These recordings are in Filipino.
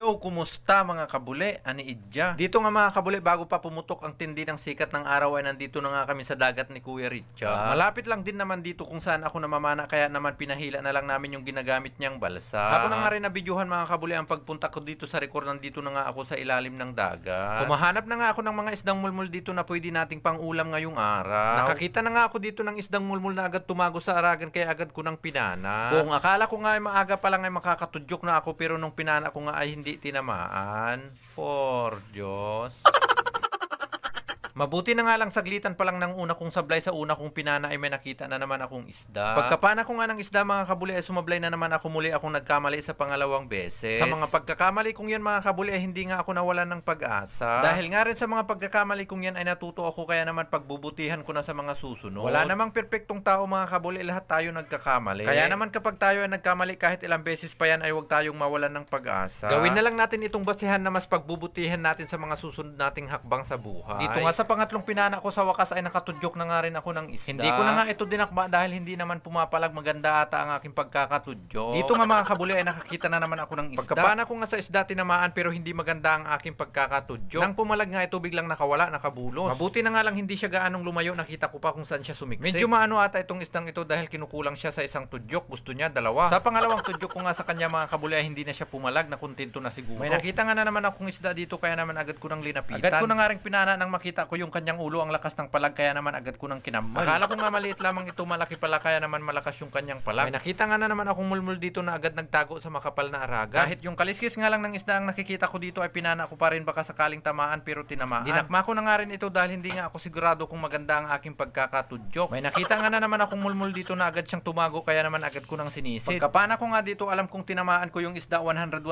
So, kumusta mga kabuli? Ani Idja. Dito nga mga kabuli, bago pa pumutok ang tindi ng sikat ng araw ay nandito na nga kami sa dagat ni Kuya Richard. Malapit lang din naman dito kung saan ako namamana, kaya naman pinahila na lang namin yung ginagamit niyang balsa. Ako na nga rin nabidyohan mga kabuli ang pagpunta ko dito sa record, nandito na nga ako sa ilalim ng dagat. Kumahanap na nga ako ng mga isdang mulmul dito na pwede nating pang-ulam ngayong araw. Nakakita na nga ako dito ng isdang mulmul na agad tumago sa aragan, kaya agad ko nang pinana. Kung akala ko nga ay maaga pa lang ay makakatudyok na ako, pero nung pinana ko nga ay hindi tinamaan. Por Diyos. Mabuti na nga lang saglitan pa lang ng una kong sablay sa una kong pinana ay may nakita na naman akong isda. Pagkapana ko nga ng isda mga kabuli ay sumablay na naman ako, muli akong nagkamali sa pangalawang beses. Sa mga pagkakamali kong yan mga kabuli ay hindi nga ako nawalan ng pag-asa. Dahil nga rin sa mga pagkakamali kong yan ay natuto ako, kaya naman pagbubutihan ko na sa mga susunod. Wala namang perpektong tao mga kabuli, lahat tayo nagkakamali. Kaya naman kapag tayo ay nagkamali kahit ilang beses pa yan ay huwag tayong mawalan ng pag-asa. Gawin na lang natin itong basihan na mas pagbubutihan natin sa mga susunod nating hakbang sa buhay. Dito nga sa pangatlong pinana ko sa wakas ay nakatudyok na nga rin ako ng isda. Hindi ko na nga ito dinakma dahil hindi naman pumapalag, maganda ata ang aking pagkakatudyok. Dito nga mga kabuli ay nakakita na naman ako ng isda. Pagkapana ko nga sa isda tinamaan, pero hindi maganda ang aking pagkakatudyok. Nang pumalag nga ito biglang nakawala, nakabulos. Mabuti na nga lang hindi siya gaanong lumayo, nakita ko pa kung saan siya sumiksik. Medyo maano ata itong isdang ito dahil kinukulang siya sa isang tudyok, gusto niya dalawa. Sa pangalawang tudyok ko nga sa kanya mga kabuli ay hindi na siya pumalag, nakontento na siguro. May nakita nga na naman akong isda dito, kaya naman agad ko nang linapitan. Agad ko na nga rin pinana nang makita ko yung kanyang ulo, ang lakas ng palag, kaya naman agad ko nang kinamal. Akala ko nga maliit lamang ito, malaki pala, kaya naman malakas yung kanyang palag. May nakita nga na naman akong mulmul dito na agad nagtago sa makapal na araga. Kahit yung kaliskis nga lang ng isda ang nakikita ko dito ay pinana ko pa rin, baka sakaling tamaan, pero tinamaan. Dinakma ko na nga rin ito dahil hindi nga ako sigurado kung maganda ang aking pagkakatudyok. May nakita nga na naman akong mulmul dito na agad siyang tumago, kaya naman agad ko nang sinisid. Pagkapana ko nga dito, alam kong tinamaan ko yung isda 101%,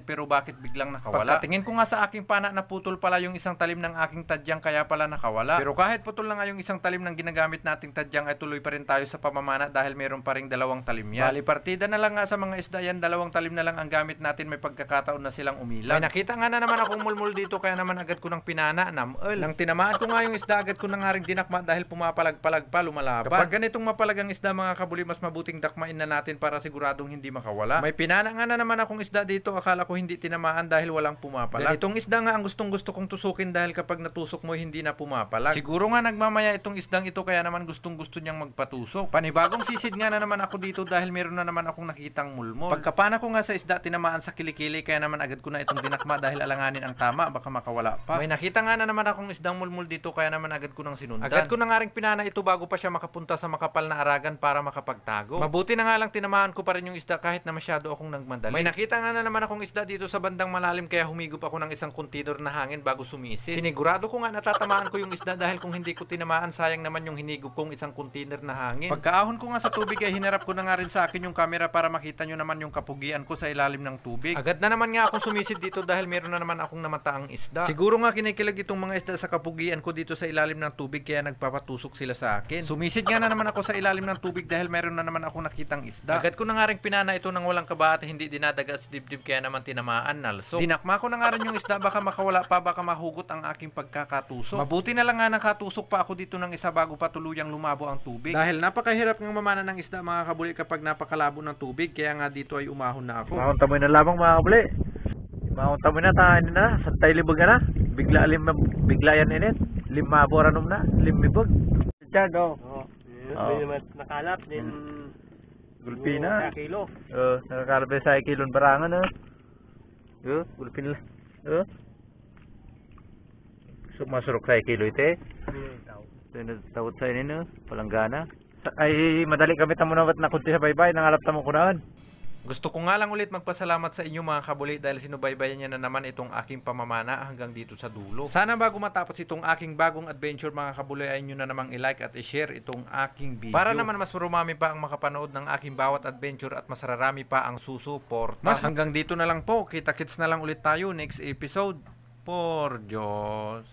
pero bakit biglang nakawala? Pagkatingin ko nga sa aking pana, naputol pala yung isang talim ng aking tadyang, kaya pala nakawala. Pero kahit putol na nga yung isang talim ng ginagamit nating tadyang ay tuloy pa rin tayo sa pamamana dahil meron pa ring dalawang talim yan. Bali partida na lang nga sa mga isda yan, dalawang talim na lang ang gamit natin, may pagkakataon na silang umilang. May nakita nga na naman akong mulmul dito, kaya naman agad ko nang pinana, namal. Nang tinamaan ko nga yung isda, agad ko na nga ring dinakma dahil pumapalag-palag pa, lumalaban. Kapag ganitong mapalag ang isda mga kabuli, mas mabuting dakmain na natin para siguradong hindi makawala. May pinana nga na naman akong isda dito, akala ko hindi tinamaan dahil walang pumapalag. Ganitong isda nga ang gustong-gusto kong tusukin dahil kapag natusok mo hindi na pumapalag. Siguro nga nagmamaya itong isdang ito, kaya naman gustong-gusto niyang magpatusok. Panibagong sisid nga na naman ako dito dahil meron na naman akong nakitang mulmol. Pagkapana ko nga sa isda, tinamaan sa kilikili, kaya naman agad ko na itong dinakma dahil alanganin ang tama, baka makawala pa. May nakita nga na naman akong isdang mulmol dito, kaya naman agad ko nang sinundan. Agad ko na nga ring pinana ito bago pa siya makapunta sa makapal na aragan para makapagtago. Mabuti na nga lang tinamaan ko pa rin yung isda kahit na masyado akong nagmadali. May nakita nga na naman akong isda dito sa bandang malalim, kaya humigop ako ng isang kontinor na hangin bago sumisid. Sinigurado ko nga natatamaan ko yung isda dahil kung hindi ko tinamaan, sayang naman yung hinigop kong isang container na hangin. Pagkaahon ko nga sa tubig ay hinarap ko na nga rin sa akin yung camera para makita nyo naman yung kapugian ko sa ilalim ng tubig. Agad na naman nga akong sumisid dito dahil meron na naman akong namataang isda. Siguro nga kinikilig itong mga isda sa kapugian ko dito sa ilalim ng tubig, kaya nagpapatusok sila sa akin. Sumisid nga na naman ako sa ilalim ng tubig dahil meron na naman akong nakitang isda. Agad ko na nga rin pinana ito nang walang kaba at hindi dinadaga sa dibdib, kaya naman tinamaan, nalso. Dinakma ko na nga rin yung isda, baka makawala pa, baka mahugot ang aking pagkakatusok. Mabuti na lang nga nakatusok pa ako dito ng isa bago pa tuluyang lumabo ang tubig. Dahil napakahirap ng mamana ng isda mga kabuli kapag napakalabo ng tubig, kaya nga dito ay umahon na ako. Mahon tamoy na lamang mga kabuli. Mahon tamoy na tahan na, santay libog na. Bigla yan init. Limabo ranom na, limibog. Chad, oh. Oh. May nakalap din. Gulpina. Sa kilo. Nakakalapin sa kilon barangan gulpin lang. Sumasurok sa kilo ite. Tawad sa inyo, palanggana. Ay, madali kami tamo na na kunti sa baybay, nangalap tamo kunaan. Gusto ko nga lang ulit magpasalamat sa inyo mga kabuli dahil sinubaybayan niya na naman itong aking pamamana hanggang dito sa dulo. Sana bago matapos itong aking bagong adventure mga kabuli ay nyo na namang i-like at i-share itong aking video. Para naman mas marumami pa ang makapanood ng aking bawat adventure at mas rarami pa ang susuporta. Mas hanggang dito na lang po, kita-kits na lang ulit tayo next episode. Por Diyos.